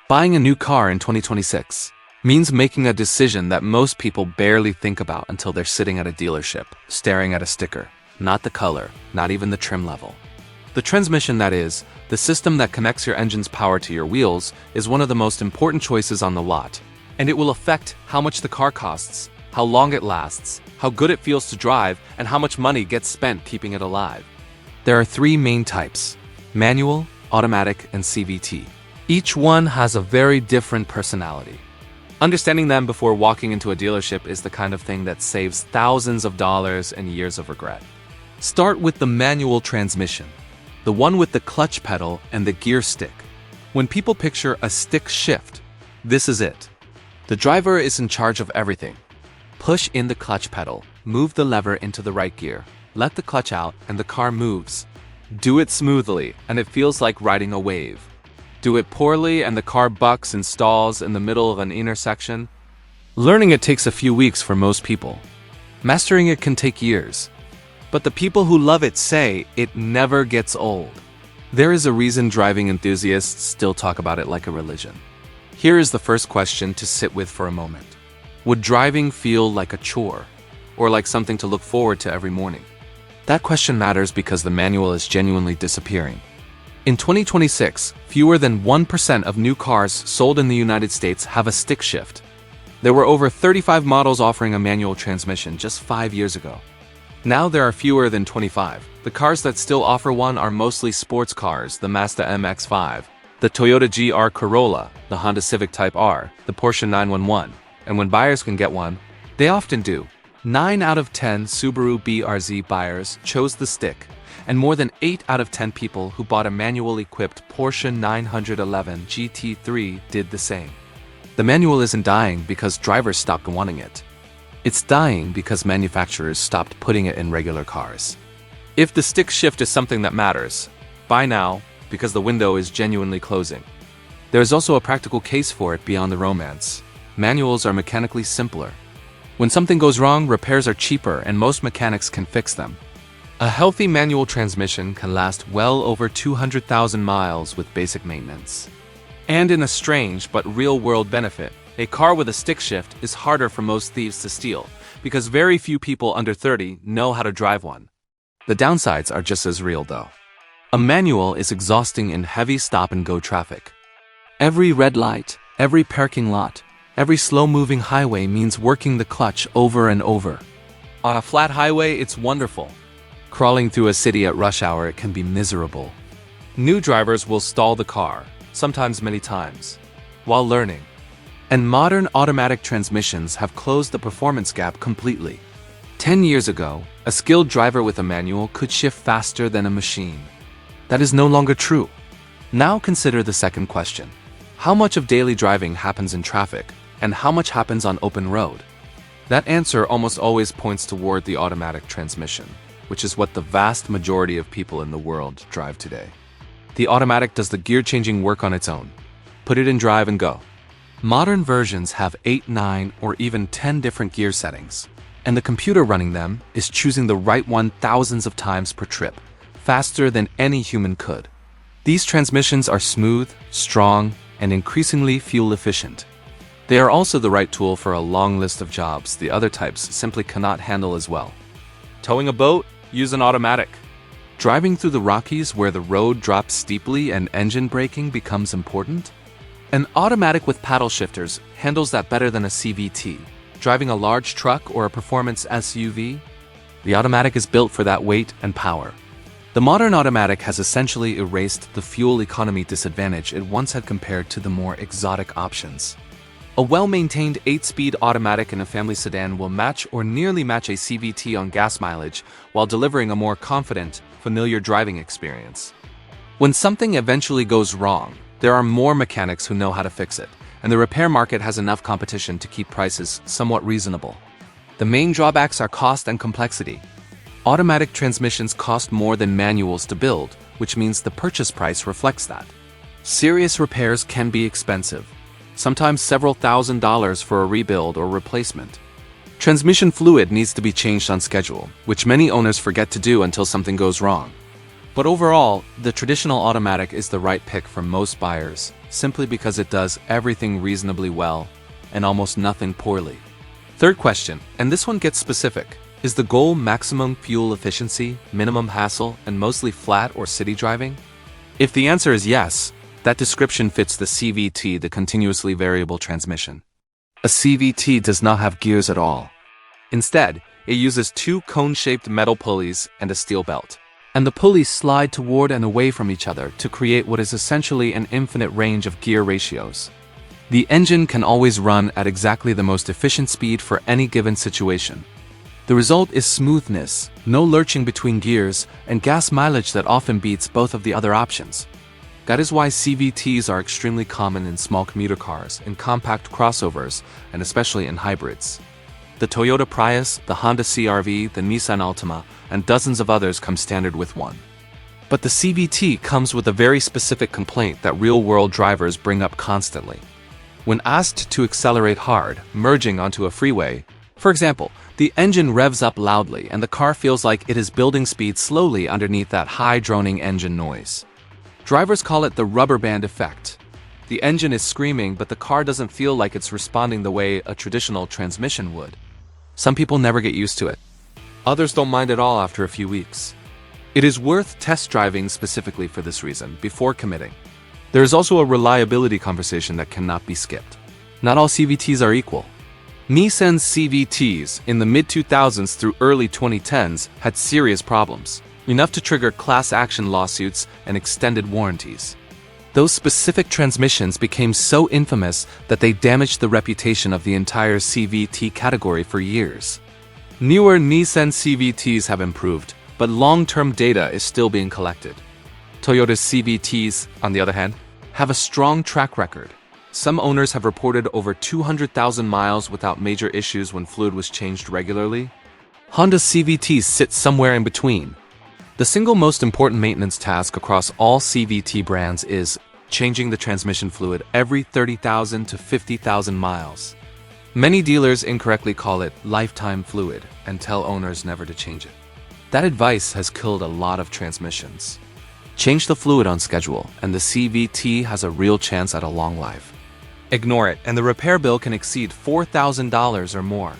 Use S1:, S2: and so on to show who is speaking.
S1: Buying a new car in 2026 means making a decision that most people barely think about until they're sitting at a dealership, staring at a sticker. Not the color, not even the trim level. The transmission, that is, the system that connects your engine's power to your wheels, is one of the most important choices on the lot, and it will affect how much the car costs, how long it lasts, how good it feels to drive, and how much money gets spent keeping it alive. There are three main types: manual, automatic, and CVT. Each one has a very different personality. Understanding them before walking into a dealership is the kind of thing that saves thousands of dollars and years of regret. Start with the manual transmission, the one with the clutch pedal and the gear stick. When people picture a stick shift, this is it. The driver is in charge of everything. Push in the clutch pedal, move the lever into the right gear, let the clutch out, and the car moves. Do it smoothly, and it feels like riding a wave. Do it poorly, and the car bucks and stalls in the middle of an intersection. Learning it takes a few weeks for most people. Mastering it can take years. But the people who love it say it never gets old. There is a reason driving enthusiasts still talk about it like a religion. Here is the first question to sit with for a moment. Would driving feel like a chore, or like something to look forward to every morning? That question matters because the manual is genuinely disappearing. In 2026, fewer than 1% of new cars sold in the United States have a stick shift. There were over 35 models offering a manual transmission just 5 years ago. Now there are fewer than 25. The cars that still offer one are mostly sports cars: the Mazda MX-5, the Toyota GR Corolla, the Honda Civic Type R, the Porsche 911. And when buyers can get one, they often do. 9 out of 10 Subaru BRZ buyers chose the stick, and more than 8 out of 10 people who bought a manual-equipped Porsche 911 GT3 did the same. The manual isn't dying because drivers stopped wanting it. It's dying because manufacturers stopped putting it in regular cars. If the stick shift is something that matters, buy now, because the window is genuinely closing. There is also a practical case for it beyond the romance. Manuals are mechanically simpler. When something goes wrong, repairs are cheaper and most mechanics can fix them. A healthy manual transmission can last well over 200,000 miles with basic maintenance. And in a strange but real-world benefit, a car with a stick shift is harder for most thieves to steal, because very few people under 30 know how to drive one. The downsides are just as real, though. A manual is exhausting in heavy stop-and-go traffic. Every red light, every parking lot, every slow-moving highway means working the clutch over and over. On a flat highway, it's wonderful. Crawling through a city at rush hour, it can be miserable. New drivers will stall the car, sometimes many times, while learning. And modern automatic transmissions have closed the performance gap completely. 10 years ago, a skilled driver with a manual could shift faster than a machine. That is no longer true. Now consider the second question. How much of daily driving happens in traffic, and how much happens on open road? That answer almost always points toward the automatic transmission, which is what the vast majority of people in the world drive today. The automatic does the gear-changing work on its own. Put it in drive and go. Modern versions have 8, 9, or even 10 different gear settings, and the computer running them is choosing the right one thousands of times per trip, faster than any human could. These transmissions are smooth, strong, and increasingly fuel-efficient. They are also the right tool for a long list of jobs the other types simply cannot handle as well. Towing a boat? Use an automatic. Driving through the Rockies where the road drops steeply and engine braking becomes important? An automatic with paddle shifters handles that better than a CVT. Driving a large truck or a performance SUV? The automatic is built for that weight and power. The modern automatic has essentially erased the fuel economy disadvantage it once had compared to the more exotic options. A well-maintained 8-speed automatic in a family sedan will match or nearly match a CVT on gas mileage while delivering a more confident, familiar driving experience. When something eventually goes wrong, there are more mechanics who know how to fix it, and the repair market has enough competition to keep prices somewhat reasonable. The main drawbacks are cost and complexity. Automatic transmissions cost more than manuals to build, which means the purchase price reflects that. Serious repairs can be expensive, sometimes several $1,000s for a rebuild or replacement. Transmission fluid needs to be changed on schedule, which many owners forget to do until something goes wrong. But overall, the traditional automatic is the right pick for most buyers, simply because it does everything reasonably well and almost nothing poorly. Third question, and this one gets specific. Is the goal maximum fuel efficiency, minimum hassle, and mostly flat or city driving? If the answer is yes, that description fits the CVT, the continuously variable transmission. A CVT does not have gears at all. Instead, it uses two cone-shaped metal pulleys and a steel belt. And the pulleys slide toward and away from each other to create what is essentially an infinite range of gear ratios. The engine can always run at exactly the most efficient speed for any given situation. The result is smoothness, no lurching between gears, and gas mileage that often beats both of the other options. That is why CVTs are extremely common in small commuter cars, in compact crossovers, and especially in hybrids. The Toyota Prius, the Honda CR-V, the Nissan Altima, and dozens of others come standard with one. But the CVT comes with a very specific complaint that real-world drivers bring up constantly. When asked to accelerate hard, merging onto a freeway, for example, the engine revs up loudly and the car feels like it is building speed slowly underneath that high droning engine noise. Drivers call it the rubber band effect. The engine is screaming, but the car doesn't feel like it's responding the way a traditional transmission would. Some people never get used to it. Others don't mind at all after a few weeks. It is worth test driving specifically for this reason before committing. There is also a reliability conversation that cannot be skipped. Not all CVTs are equal. Nissan's CVTs in the mid-2000s through early 2010s had serious problems, enough to trigger class action lawsuits and extended warranties. Those specific transmissions became so infamous that they damaged the reputation of the entire CVT category for years. Newer Nissan CVTs have improved, but long-term data is still being collected. Toyota's CVTs, on the other hand, have a strong track record. Some owners have reported over 200,000 miles without major issues when fluid was changed regularly. Honda's CVTs sit somewhere in between. The single most important maintenance task across all CVT brands is changing the transmission fluid every 30,000 to 50,000 miles. Many dealers incorrectly call it lifetime fluid and tell owners never to change it. That advice has killed a lot of transmissions. Change the fluid on schedule, and the CVT has a real chance at a long life. Ignore it, and the repair bill can exceed $4,000 or more.